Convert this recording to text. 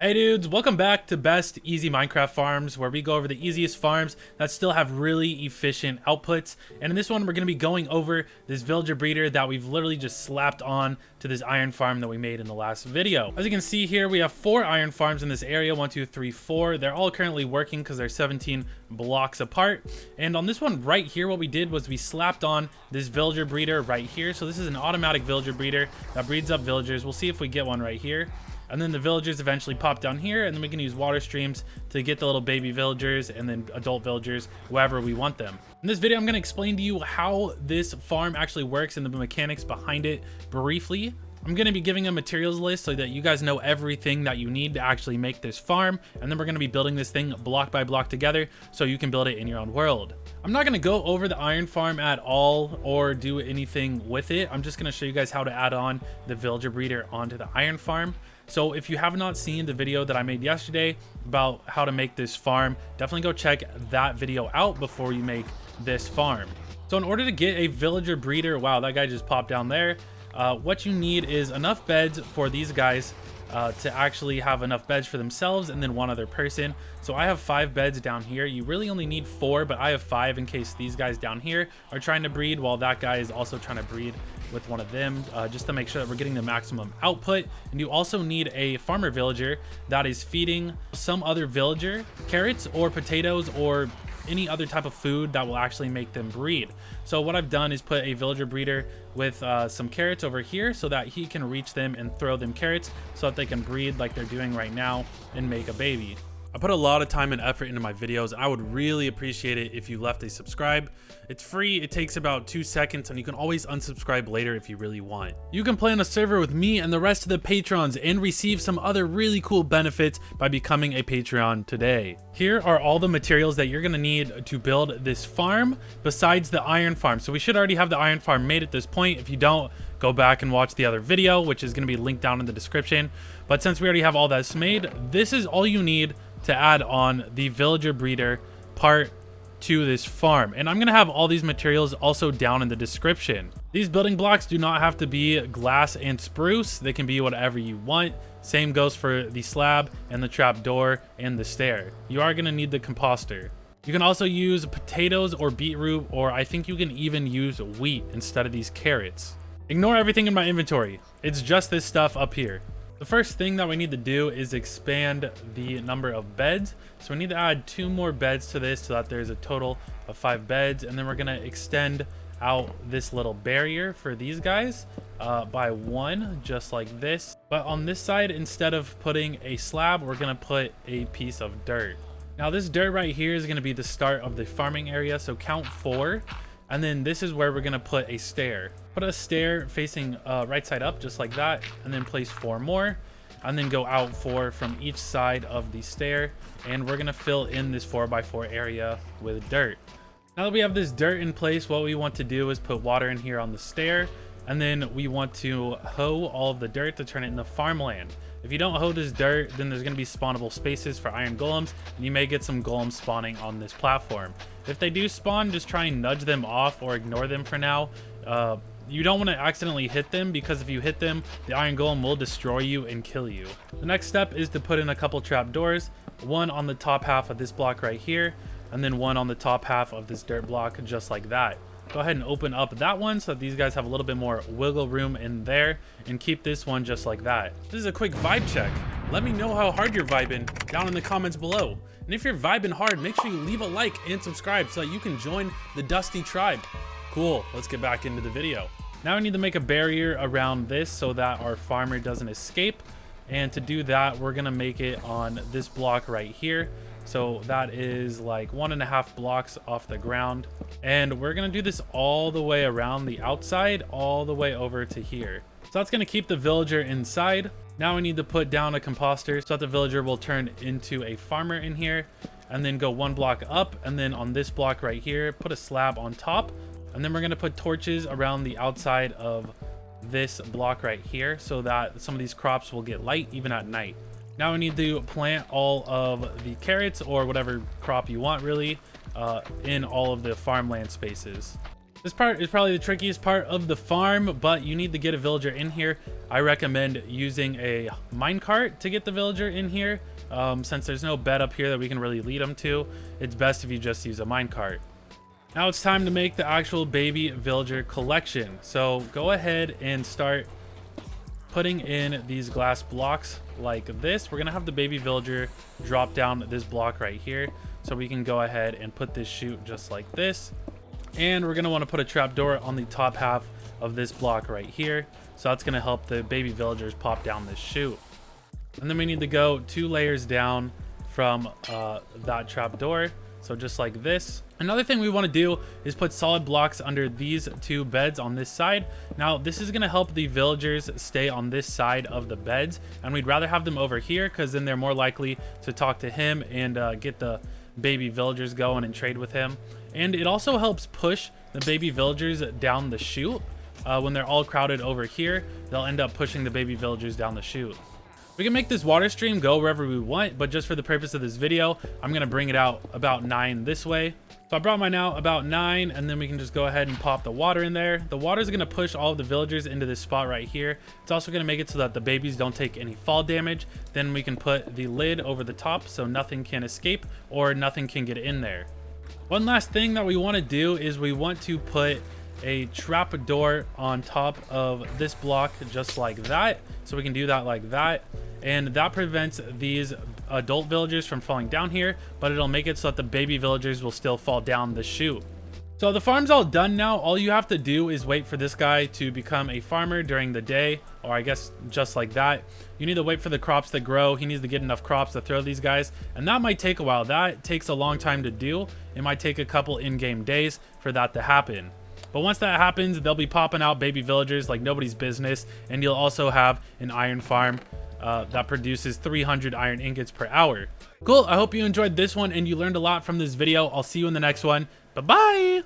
Hey dudes, welcome back to Best Easy Minecraft Farms, where we go over the easiest farms that still have really efficient outputs. And in this one, we're going to be going over this villager breeder that we've literally just slapped on to this iron farm that we made in the last video. As you can see here, we have 4 iron farms in this area, 1, 2, 3, 4. They're all currently working because they're 17 blocks apart. And on this one right here, what we did was we slapped on this villager breeder right here. So this is an automatic villager breeder that breeds up villagers. We'll see if we get one right here. And then the villagers eventually pop down here, and then we can use water streams to get the little baby villagers and then adult villagers wherever we want them. In this video, I'm going to explain to you how this farm actually works and the mechanics behind it briefly. I'm going to be giving a materials list so that you guys know everything that you need to actually make this farm, and then we're going to be building this thing block by block together so you can build it in your own world. I'm not going to go over the iron farm at all or do anything with it. I'm just going to show you guys how to add on the villager breeder onto the iron farm. So if you have not seen the video that I made yesterday about how to make this farm, definitely go check that video out before you make this farm. So in order to get a villager breeder, wow, that guy just popped down there. What you need is enough beds for these guys to actually have enough beds for themselves and then one other person. So I have 5 beds down here. You really only need 4, but I have 5 in case these guys down here are trying to breed while that guy is also trying to breed with one of them, just to make sure that we're getting the maximum output. And you also need a farmer villager that is feeding some other villager carrots or potatoes or any other type of food that will actually make them breed. So what I've done is put a villager breeder with some carrots over here so that he can reach them and throw them carrots so that they can breed like they're doing right now and make a baby. I put a lot of time and effort into my videos. I would really appreciate it if you left a subscribe. It's free, it takes about 2 seconds, and you can always unsubscribe later if you really want. You can play on a server with me and the rest of the patrons and receive some other really cool benefits by becoming a Patreon today. Here are all the materials that you're gonna need to build this farm besides the iron farm. So we should already have the iron farm made at this point. If you don't, go back and watch the other video, which is gonna be linked down in the description. But since we already have all that's made, this is all you need to add on the villager breeder part to this farm. And I'm gonna have all these materials also down in the description. These building blocks do not have to be glass and spruce. They can be whatever you want. Same goes for the slab and the trap door and the stair. You are gonna need the composter. You can also use potatoes or beetroot, or I think you can even use wheat instead of these carrots. Ignore everything in my inventory. It's just this stuff up here. The first thing that we need to do is expand the number of beds. So we need to add 2 more beds to this so that there's a total of 5 beds. And then we're gonna extend out this little barrier for these guys by 1, just like this. But on this side, instead of putting a slab, we're gonna put a piece of dirt. Now this dirt right here is gonna be the start of the farming area. So count 4. And then this is where we're gonna put a stair. Put a stair facing right side up, just like that, and then place 4 more, and then go out 4 from each side of the stair. And we're gonna fill in this 4x4 area with dirt. Now that we have this dirt in place, what we want to do is put water in here on the stair, and then we want to hoe all of the dirt to turn it into farmland. If you don't hoe this dirt, then there's going to be spawnable spaces for iron golems, and you may get some golems spawning on this platform. If they do spawn, just try and nudge them off or ignore them for now. You don't want to accidentally hit them, because if you hit them, the iron golem will destroy you and kill you. The next step is to put in a couple trap doors, one on the top half of this block right here, and then one on the top half of this dirt block, just like that. Go ahead and open up that one so that these guys have a little bit more wiggle room in there, and keep this one just like that. This is a quick vibe check. Let me know how hard you're vibing down in the comments below. And if you're vibing hard, make sure you leave a like and subscribe so that you can join the Dusty tribe. Cool, let's get back into the video. Now we need to make a barrier around this so that our farmer doesn't escape. And to do that, we're gonna make it on this block right here. So that is like 1.5 blocks off the ground. And we're gonna do this all the way around the outside, all the way over to here. So that's gonna keep the villager inside. Now we need to put down a composter so that the villager will turn into a farmer in here. And then go 1 block up, and then on this block right here, put a slab on top. And then we're gonna put torches around the outside of this block right here so that some of these crops will get light even at night. Now we need to plant all of the carrots or whatever crop you want really in all of the farmland spaces. This part is probably the trickiest part of the farm, but you need to get a villager in here. I recommend using a minecart to get the villager in here. Since there's no bed up here that we can really lead them to, it's best if you just use a minecart. Now it's time to make the actual baby villager collection. So go ahead and start putting in these glass blocks like this. We're gonna have the baby villager drop down this block right here. So we can go ahead and put this chute just like this. And we're going to want to put a trapdoor on the top half of this block right here. So that's going to help the baby villagers pop down this chute. And then we need to go 2 layers down from that trapdoor. So just like this. Another thing we want to do is put solid blocks under these 2 beds on this side. Now this is going to help the villagers stay on this side of the beds. And we'd rather have them over here because then they're more likely to talk to him and get the baby villagers going and trade with him. And it also helps push the baby villagers down the chute. When they're all crowded over here, they'll end up pushing the baby villagers down the chute. We can make this water stream go wherever we want, but just for the purpose of this video, I'm going to bring it out about 9 this way. So I brought mine out about 9, and then we can just go ahead and pop the water in there. The water is going to push all of the villagers into this spot right here. It's also going to make it so that the babies don't take any fall damage. Then we can put the lid over the top so nothing can escape or nothing can get in there. One last thing that we want to do is we want to put a trap door on top of this block just like that. So we can do that like that. And that prevents these adult villagers from falling down here, but it'll make it so that the baby villagers will still fall down the chute. So the farm's all done now. All you have to do is wait for this guy to become a farmer during the day, or I guess just like that. You need to wait for the crops to grow. He needs to get enough crops to throw these guys, and that might take a while. That takes a long time to do. It might take a couple in-game days for that to happen. But once that happens, they'll be popping out baby villagers like nobody's business, and you'll also have an iron farm that produces 300 iron ingots per hour. Cool, I hope you enjoyed this one and you learned a lot from this video. I'll see you in the next one. Bye-bye!